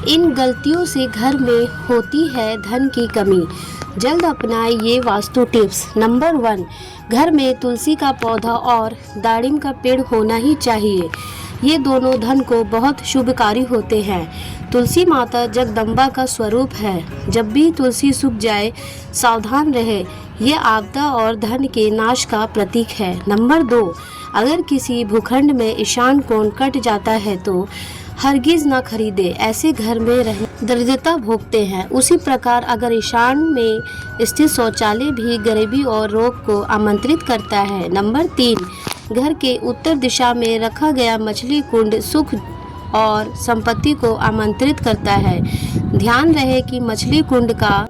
इन गलतियों से घर में होती है धन की कमी। जल्द अपनाएं ये वास्तु टिप्स। नंबर 1, घर में तुलसी का पौधा और दाड़िम का पेड़ होना ही चाहिए। ये दोनों धन को बहुत शुभकारी होते हैं। तुलसी माता जगदम्बा का स्वरूप है। जब भी तुलसी सूख जाए, सावधान रहे, ये आपदा और धन के नाश का प्रतीक है। नंबर 2, अगर किसी भूखंड में ईशान कोण कट जाता है तो हरगिज ना खरीदे। ऐसे घर में रहने दरिद्रता भोगते हैं। उसी प्रकार अगर ईशान में स्थित शौचालय भी गरीबी और रोग को आमंत्रित करता है। नंबर 3, घर के उत्तर दिशा में रखा गया मछली कुंड सुख और संपत्ति को आमंत्रित करता है। ध्यान रहे कि मछली कुंड का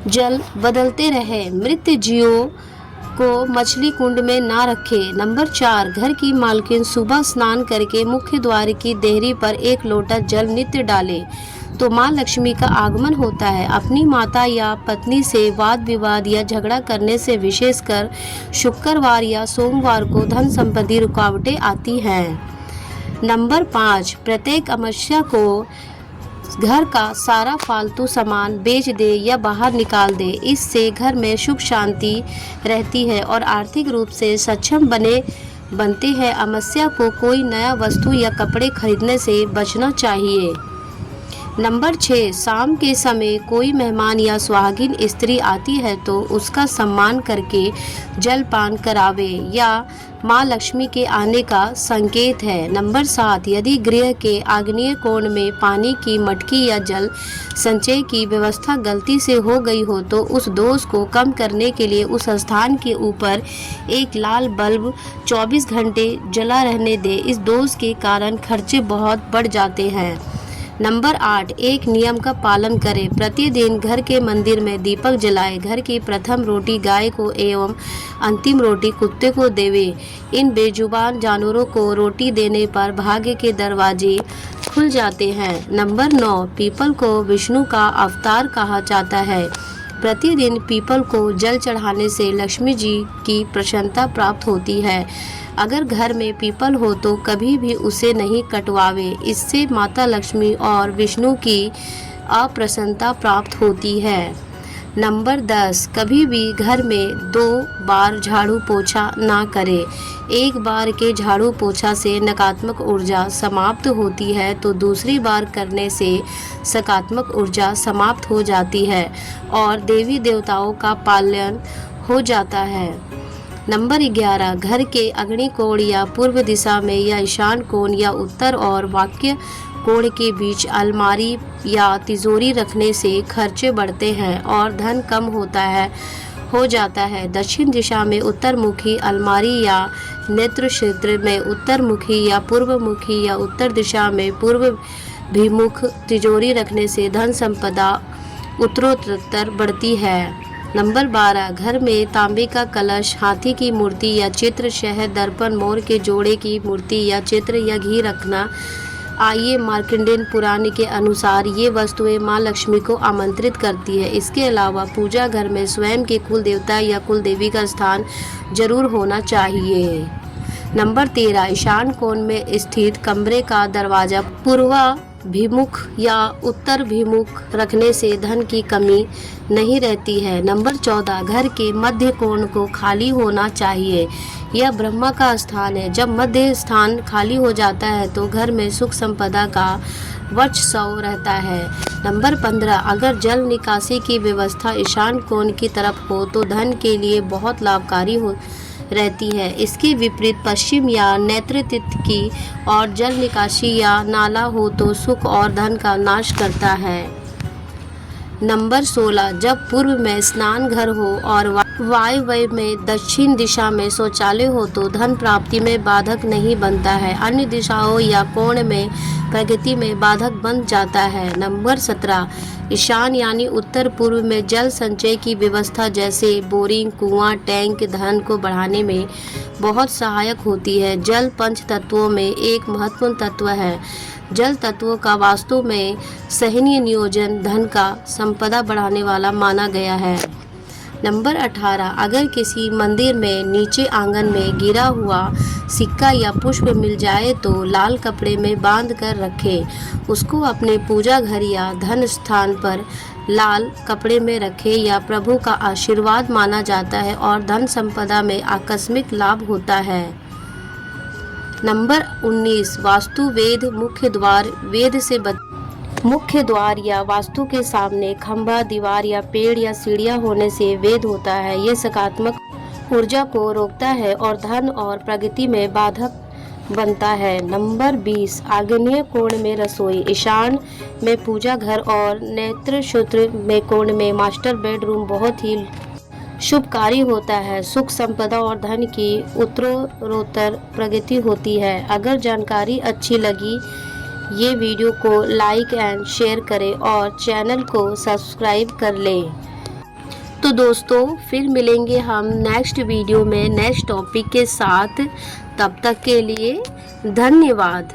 जल बदलते रहे। मृत जीवों को मछली कुंड में ना रखे। नंबर 4, घर की मालकिन सुबह स्नान करके मुख्य द्वार की देहरी पर एक लोटा जल नित्य डाले तो माँ लक्ष्मी का आगमन होता है। अपनी माता या पत्नी से वाद विवाद या झगड़ा करने से विशेषकर शुक्रवार या सोमवार को धन संपत्ति रुकावटें आती हैं। नंबर 5, प्रत्येक अमावस्या को घर का सारा फालतू सामान बेच दे या बाहर निकाल दे। इससे घर में सुख शांति रहती है और आर्थिक रूप से सक्षम बनते हैं। अमावस्या को कोई नया वस्तु या कपड़े खरीदने से बचना चाहिए। नंबर 6, शाम के समय कोई मेहमान या सुहागिन स्त्री आती है तो उसका सम्मान करके जलपान करावे या माँ लक्ष्मी के आने का संकेत है। नंबर 7, यदि गृह के आग्नेय कोण में पानी की मटकी या जल संचय की व्यवस्था गलती से हो गई हो तो उस दोष को कम करने के लिए उस स्थान के ऊपर एक लाल बल्ब 24 घंटे जला रहने दे। इस दोष के कारण खर्चे बहुत बढ़ जाते हैं। नंबर 8, एक नियम का पालन करें। प्रतिदिन घर के मंदिर में दीपक जलाएं। घर की प्रथम रोटी गाय को एवं अंतिम रोटी कुत्ते को देवे। इन बेजुबान जानवरों को रोटी देने पर भाग्य के दरवाजे खुल जाते हैं। नंबर 9, पीपल को विष्णु का अवतार कहा जाता है। प्रतिदिन पीपल को जल चढ़ाने से लक्ष्मी जी की प्रसन्नता प्राप्त होती है। अगर घर में पीपल हो तो कभी भी उसे नहीं कटवावे। इससे माता लक्ष्मी और विष्णु की अप्रसन्नता प्राप्त होती है। नंबर 10, कभी भी घर में 2 बार झाड़ू पोछा ना करें। एक बार के झाड़ू पोछा से नकारात्मक ऊर्जा समाप्त होती है तो दूसरी बार करने से सकारात्मक ऊर्जा समाप्त हो जाती है और देवी देवताओं का पालन हो जाता है। नंबर 11, घर के अग्नि कोण या पूर्व दिशा में या ईशान कोण या उत्तर और वाक्य कोण के बीच अलमारी या तिजोरी रखने से खर्चे बढ़ते हैं और धन कम हो जाता है। दक्षिण दिशा में उत्तरमुखी अलमारी या नेत्र क्षेत्र में उत्तरमुखी या पूर्वमुखी या उत्तर दिशा में पूर्वाभिमुख तिजोरी रखने से धन संपदा उत्तरोत्तर बढ़ती है। नंबर 12, घर में तांबे का कलश, हाथी की मूर्ति या चित्र, शहद, दर्पण, मोर के जोड़े की मूर्ति या चित्र या घी रखना। आइए मार्कंडेय पुराण के अनुसार ये वस्तुएं माँ लक्ष्मी को आमंत्रित करती है। इसके अलावा पूजा घर में स्वयं के कुल देवता या कुल देवी का स्थान जरूर होना चाहिए। नंबर 13, ईशान कोण में स्थित कमरे का दरवाजा पूर्वाभिमुख या उत्तराभिमुख रखने से धन की कमी नहीं रहती है। नंबर 14, घर के मध्य कोण को खाली होना चाहिए। यह ब्रह्मा का स्थान है। जब मध्य स्थान खाली हो जाता है तो घर में सुख संपदा का वर्चस्व रहता है। नंबर 15, अगर जल निकासी की व्यवस्था ईशान कोण की तरफ हो तो धन के लिए बहुत लाभकारी रहती है। इसके विपरीत पश्चिम या नैऋत्य की और जल निकासी या नाला हो तो सुख और धन का नाश करता है। नंबर 16, जब पूर्व में स्नान घर हो और वायव्य में दक्षिण दिशा में शौचालय हो तो धन प्राप्ति में बाधक नहीं बनता है। अन्य दिशाओं या कोण में प्रगति में बाधक बन जाता है। नंबर 17, ईशान यानी उत्तर पूर्व में जल संचय की व्यवस्था जैसे बोरिंग, कुआं, टैंक धन को बढ़ाने में बहुत सहायक होती है। जल पंच तत्वों में एक महत्वपूर्ण तत्व है। जल तत्वों का वास्तु में सहीनीय नियोजन धन का संपदा बढ़ाने वाला माना गया है। नंबर 18, अगर किसी मंदिर में नीचे आंगन में गिरा हुआ सिक्का या पुष्प मिल जाए तो लाल कपड़े में बांध कर रखें। उसको अपने पूजा घर या धन स्थान पर लाल कपड़े में रखें। या प्रभु का आशीर्वाद माना जाता है और धन संपदा में आकस्मिक लाभ होता है। नंबर 19, वास्तु वेद मुख्य द्वार वेद से मुख्य द्वार या वास्तु के सामने खंभा, दीवार या पेड़ या सीढ़ियां होने से वेद होता है। ये सकारात्मक ऊर्जा को रोकता है और धन और प्रगति में बाधक बनता है। नंबर 20, आग्नेय कोण में रसोई, ईशान में पूजा घर और नेत्र सूत्र में कोण में मास्टर बेडरूम बहुत ही शुभकारी होता है। सुख संपदा और धन की उत्तरोत्तर प्रगति होती है। अगर जानकारी अच्छी लगी ये वीडियो को लाइक एंड शेयर करें और चैनल को सब्सक्राइब कर लें। तो दोस्तों फिर मिलेंगे हम नेक्स्ट वीडियो में नेक्स्ट टॉपिक के साथ। तब तक के लिए धन्यवाद।